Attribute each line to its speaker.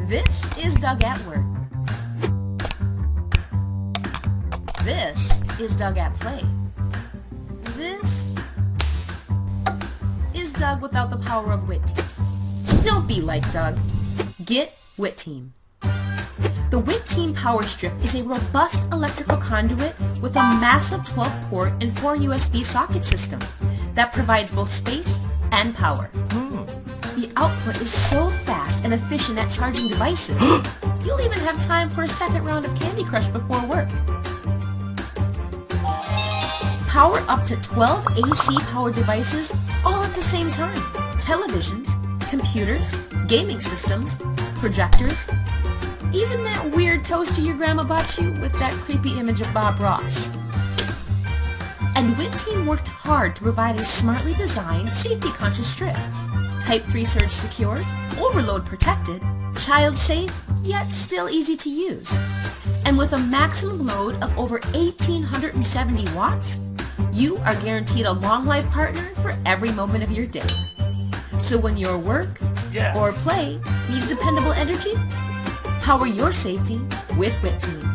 Speaker 1: This is Doug at work. This is Doug at play. This is Doug without the power of Witeem. Don't be like Doug. Get Witeem. The Witeem Power Strip is a robust electrical conduit with a massive 12-port and 4 USB socket system that provides both space and power. The output is so fast and efficient at charging devices, you'll even have time for a second round of Candy Crush before work. Power up to 12 AC powered devices all at the same time. Televisions, computers, gaming systems, projectors, even that weird toaster your grandma bought you with that creepy image of Bob Ross. And Witeem worked hard to provide a smartly designed, safety-conscious strip. Type 3 surge secured, overload protected, child safe, yet still easy to use. And with a maximum load of over 1,870 watts, you are guaranteed a long life partner for every moment of your day. So when your work or play needs dependable energy, power your safety with Witeem.